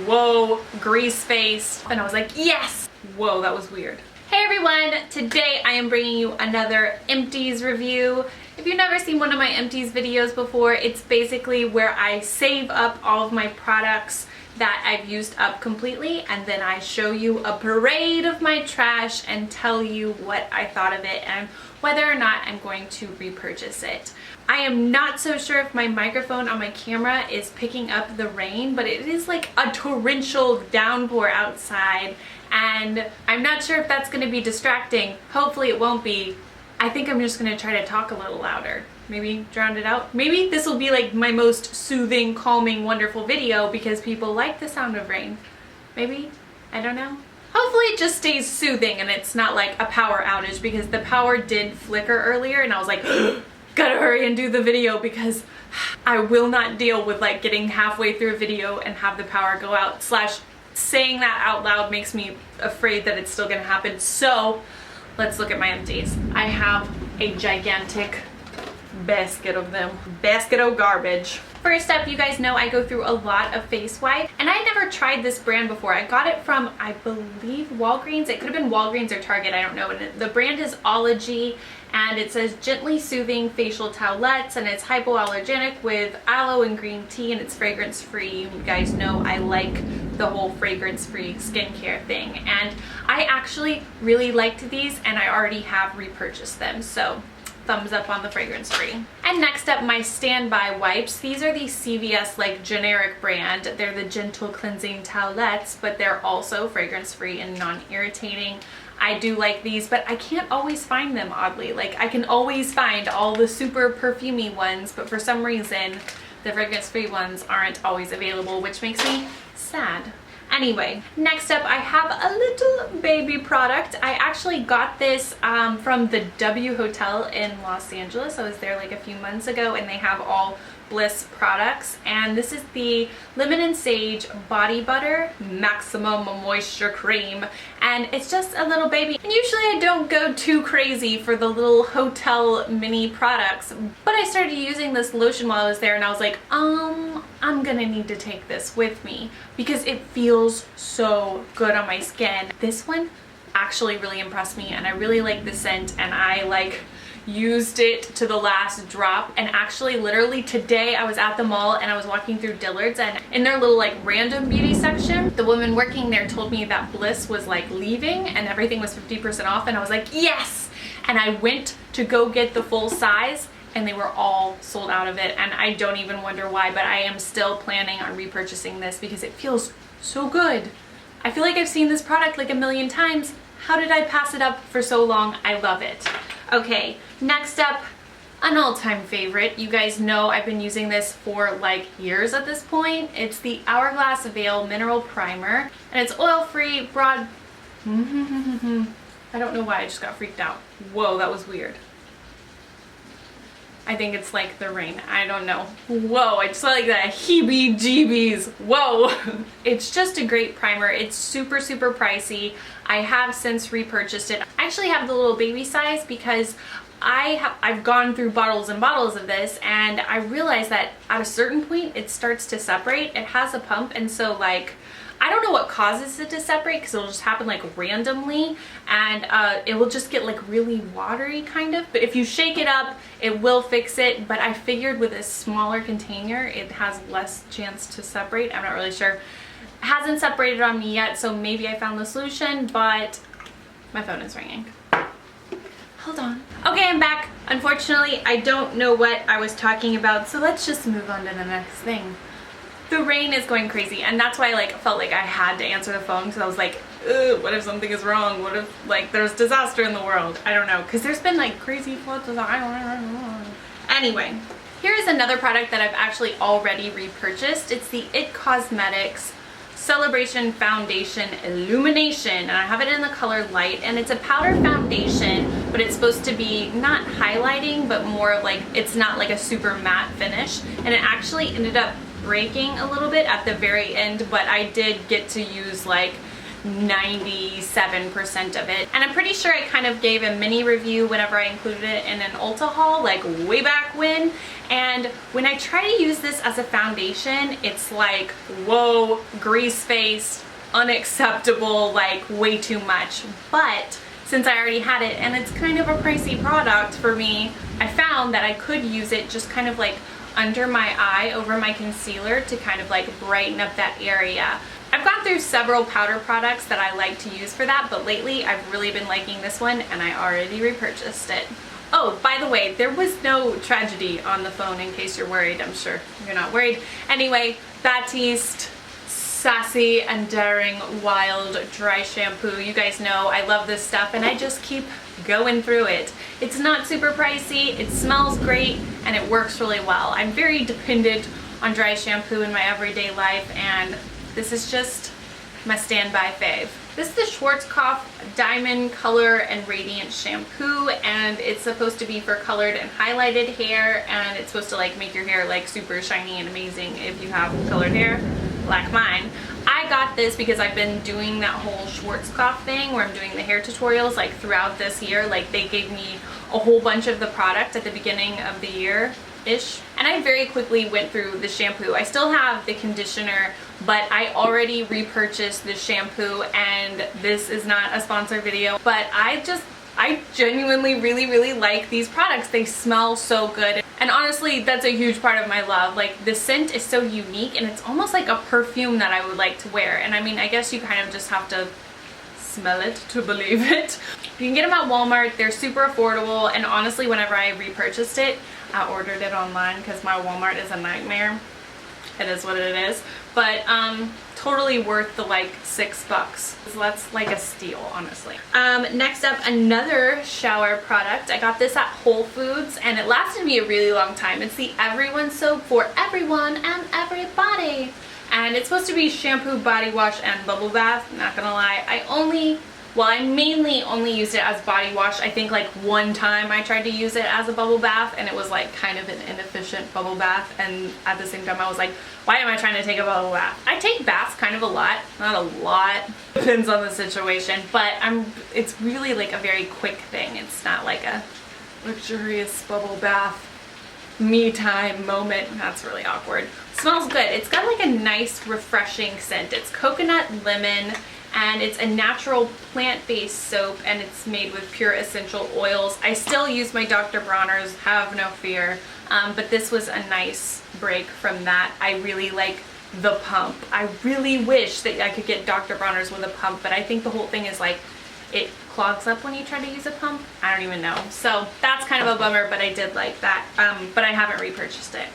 whoa, grease face. And I was like, yes! Whoa, that was weird. Hey everyone, today I am bringing you another Empties review. If you've never seen one of my Empties videos before, it's basically where I save up all of my products that I've used up completely, and then I show you a parade of my trash and tell you what I thought of it and whether or not I'm going to repurchase it. I am not so sure if my microphone on my camera is picking up the rain, but it is like a torrential downpour outside, and I'm not sure if that's going to be distracting. Hopefully it won't be. I think I'm just going to try to talk a little louder. Maybe drown it out. Maybe this will be like my most soothing, calming, wonderful video because people like the sound of rain. Maybe? I don't know. Hopefully it just stays soothing and it's not like a power outage, because the power did flicker earlier and I was like, gotta hurry and do the video because I will not deal with like getting halfway through a video and have the power go out. Slash saying that out loud makes me afraid that it's still gonna happen. So let's look at my empties. I have a gigantic basket of them. Basket of garbage. First up, you guys know I go through a lot of face wipe, and I never tried this brand before. I got it from, I believe, Walgreens. It could have been Walgreens or Target, I don't know. And the brand is Ology, and it says gently soothing facial towelettes, and it's hypoallergenic with aloe and green tea, and it's fragrance free. You guys know I like the whole fragrance free skincare thing, and I actually really liked these and I already have repurchased them, so thumbs up on the fragrance free. And next up, my standby wipes. These are the CVS like generic brand. They're the gentle cleansing towelettes, but they're also fragrance free and non-irritating. I do like these, but I can't always find them, oddly. Like, I can always find all the super perfumey ones, but for some reason the fragrance free ones aren't always available, which makes me sad. Anyway, next up I have a little baby product. I actually got this from the W Hotel in Los Angeles. I was there like a few months ago, and they have all Bliss products, and this is the Lemon and Sage Body Butter Maximum Moisture Cream, and it's just a little baby. And usually I don't go too crazy for the little hotel mini products, but I started using this lotion while I was there and I was like, I'm gonna need to take this with me because it feels so good on my skin. This one actually really impressed me, and I really like the scent, and I like used it to the last drop. And actually literally today I was at the mall and I was walking through Dillard's, and in their little like random beauty section, the woman working there told me that Bliss was like leaving and everything was 50% off, and I was like, yes! And I went to go get the full size and they were all sold out of it, and I don't even wonder why, but I am still planning on repurchasing this because it feels so good. I feel like I've seen this product like a million times. How did I pass it up for so long? I love it. Okay, next up, an all-time favorite. You guys know I've been using this for like years at this point. It's the Hourglass Veil Mineral Primer, and it's oil-free, broad... I don't know why I just got freaked out. Whoa, that was weird. I think it's like the rain. I don't know. Whoa, I just saw like that heebie-jeebies. Whoa. It's just a great primer. It's super, super pricey. I have since repurchased it. I actually have the little baby size because I've gone through bottles and bottles of this, and I realized that at a certain point it starts to separate. It has a pump, and so like, I don't know what causes it to separate because it'll just happen like randomly, and it will just get like really watery kind of, but if you shake it up it will fix it. But I figured with a smaller container it has less chance to separate. I'm not really sure. It hasn't separated on me yet, so maybe I found the solution, but my phone is ringing. Hold on. Okay, I'm back. Unfortunately I don't know what I was talking about, so let's just move on to the next thing. The rain is going crazy, and that's why I like felt like I had to answer the phone, because I was like, ugh, what if something is wrong? What if like there's disaster in the world? I don't know, because there's been like crazy floods. I don't know. Anyway, here is another product that I've actually already repurchased. It's the IT Cosmetics Celebration Foundation Illumination, and I have it in the color Light, and it's a powder foundation, but it's supposed to be not highlighting, but more like, it's not like a super matte finish, and it actually ended up breaking a little bit at the very end, but I did get to use like 97% of it. And I'm pretty sure I kind of gave a mini review whenever I included it in an Ulta haul, like way back when. And when I try to use this as a foundation, it's like, whoa, grease-faced, unacceptable, like way too much. But since I already had it and it's kind of a pricey product for me, I found that I could use it just kind of like under my eye over my concealer to kind of like brighten up that area. I've gone through several powder products that I like to use for that, but lately I've really been liking this one and I already repurchased it. Oh, by the way, there was no tragedy on the phone in case you're worried. I'm sure you're not worried. Anyway, Batiste Sassy and Daring Wild Dry Shampoo. You guys know I love this stuff and I just keep going through it. It's not super pricey, it smells great, and it works really well. I'm very dependent on dry shampoo in my everyday life, and this is just my standby fave. This is the Schwarzkopf Diamond Color and Radiant Shampoo, and it's supposed to be for colored and highlighted hair, and it's supposed to like make your hair like super shiny and amazing if you have colored hair like mine. I got this because I've been doing that whole Schwarzkopf thing where I'm doing the hair tutorials like throughout this year. Like they gave me a whole bunch of the product at the beginning of the year-ish, and I very quickly went through the shampoo. I still have the conditioner, but I already repurchased the shampoo, and this is not a sponsored video, but I genuinely really like these products. They smell so good. And honestly, that's a huge part of my love. Like the scent is so unique and it's almost like a perfume that I would like to wear. And I mean, I guess you kind of just have to smell it to believe it. You can get them at Walmart. They're super affordable. And honestly, whenever I repurchased it, I ordered it online because my Walmart is a nightmare. It is what it is. But totally worth the like $6. So that's like a steal, honestly. Next up, another shower product. I got this at Whole Foods and it lasted me a really long time. It's the Everyone Soap for everyone and everybody. And it's supposed to be shampoo, body wash, and bubble bath. Not gonna lie, I mainly only used it as body wash. I think like one time I tried to use it as a bubble bath and it was like kind of an inefficient bubble bath, and at the same time I was like, why am I trying to take a bubble bath? I take baths kind of a lot, not a lot, depends on the situation, but it's really like a very quick thing. It's not like a luxurious bubble bath me time moment. That's really awkward. Smells good. It's got like a nice refreshing scent. It's coconut lemon, and it's a natural plant-based soap, and it's made with pure essential oils. I still use my Dr. Bronner's, have no fear, but this was a nice break from that. I really like the pump. I really wish that I could get Dr. Bronner's with a pump, but I think the whole thing is like it clogs up when you try to use a pump. I don't even know. So that's kind of a bummer, but I did like that, but I haven't repurchased it.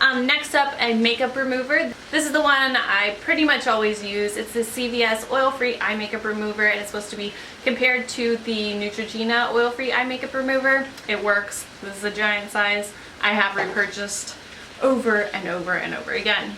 Next up, a makeup remover. This is the one I pretty much always use. It's the CVS oil-free eye makeup remover, and it's supposed to be compared to the Neutrogena oil-free eye makeup remover. It works. This is a giant size. I have repurchased over and over and over again.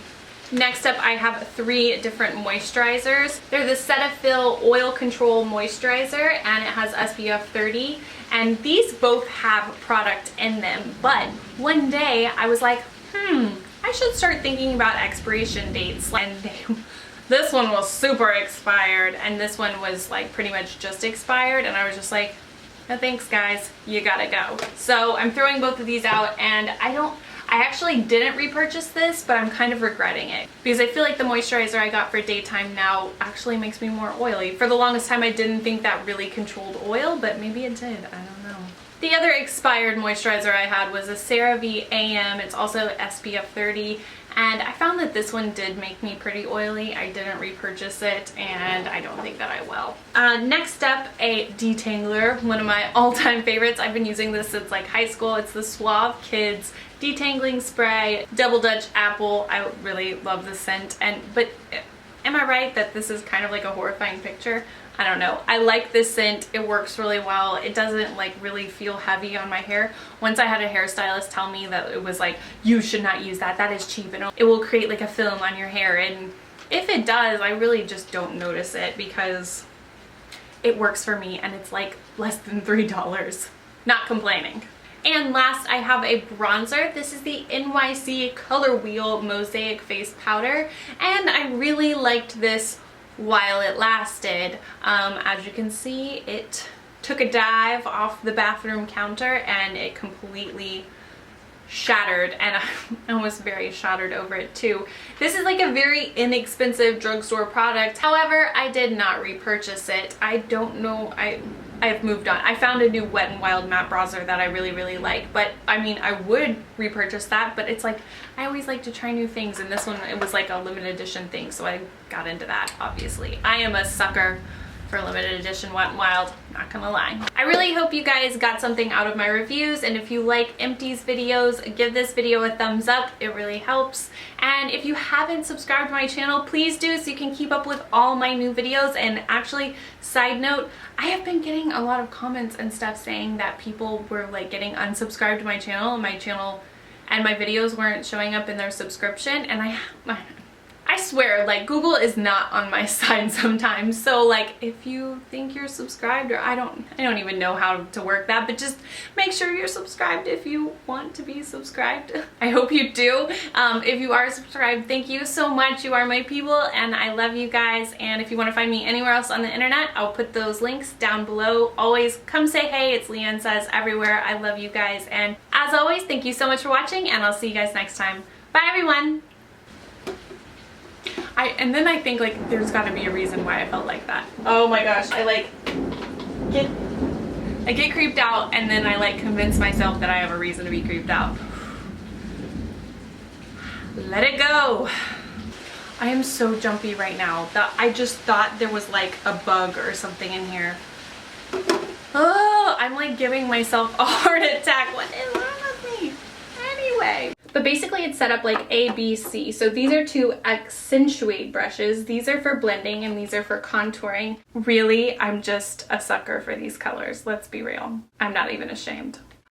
Next up, I have 3 different moisturizers. They're the Cetaphil Oil Control Moisturizer, and it has SPF 30, and these both have product in them, but one day I was like, I should start thinking about expiration dates. And this one was super expired, and this one was like pretty much just expired, and I was just like, no thanks guys, you gotta go. So I'm throwing both of these out, and I actually didn't repurchase this, but I'm kind of regretting it because I feel like the moisturizer I got for daytime now actually makes me more oily. For the longest time I didn't think that really controlled oil, but maybe it did, I don't know. The other expired moisturizer I had was a CeraVe AM. It's also SPF 30, and I found that this one did make me pretty oily. I didn't repurchase it, and I don't think that I will. Next up, a Detangler, one of my all-time favorites. I've been using this since like high school. It's the Suave Kids Detangling Spray, Double Dutch Apple. I really love the scent, but am I right that this is kind of like a horrifying picture? I don't know. I like this scent. It works really well. It doesn't like really feel heavy on my hair. Once I had a hairstylist tell me that it was like, you should not use that. That is cheap and it will create like a film on your hair. And if it does, I really just don't notice it because it works for me and it's like less than $3. Not complaining. And last, I have a bronzer. This is the NYC Color Wheel Mosaic Face Powder, and I really liked this while it lasted. As you can see, it took a dive off the bathroom counter and it completely shattered, and I was very shattered over it too. This is like a very inexpensive drugstore product. However, I did not repurchase it. I don't know, I've moved on. I found a new Wet n Wild matte bronzer that I really like, but I mean, I would repurchase that, but it's like, I always like to try new things, and this one, it was like a limited edition thing, so I got into that, obviously. I am a sucker for limited edition Wet n Wild, not gonna lie. I really hope you guys got something out of my reviews, and if you like Empties videos, give this video a thumbs up, it really helps. And if you haven't subscribed to my channel, please do, so you can keep up with all my new videos. And actually, side note, I have been getting a lot of comments and stuff saying that people were like getting unsubscribed to my channel, and my videos weren't showing up in their subscription, and I swear, like, Google is not on my side sometimes. So like, if you think you're subscribed, or I don't even know how to work that, but just make sure you're subscribed if you want to be subscribed. I hope you do. If you are subscribed, thank you so much. You are my people, and I love you guys. And if you want to find me anywhere else on the internet, I'll put those links down below. Always come say hey. It's LeighAnnSays everywhere. I love you guys. And as always, thank you so much for watching, and I'll see you guys next time. Bye, everyone. And then I think, like, there's got to be a reason why I felt like that. Oh my gosh, I get creeped out, and then I like convince myself that I have a reason to be creeped out. Let it go. I am so jumpy right now that I just thought there was like a bug or something in here. Oh, I'm like giving myself a heart attack. What is wrong with me? Anyway. But basically it's set up like A, B, C. So these are to accentuate brushes. These are for blending, and these are for contouring. Really, I'm just a sucker for these colors. Let's be real. I'm not even ashamed.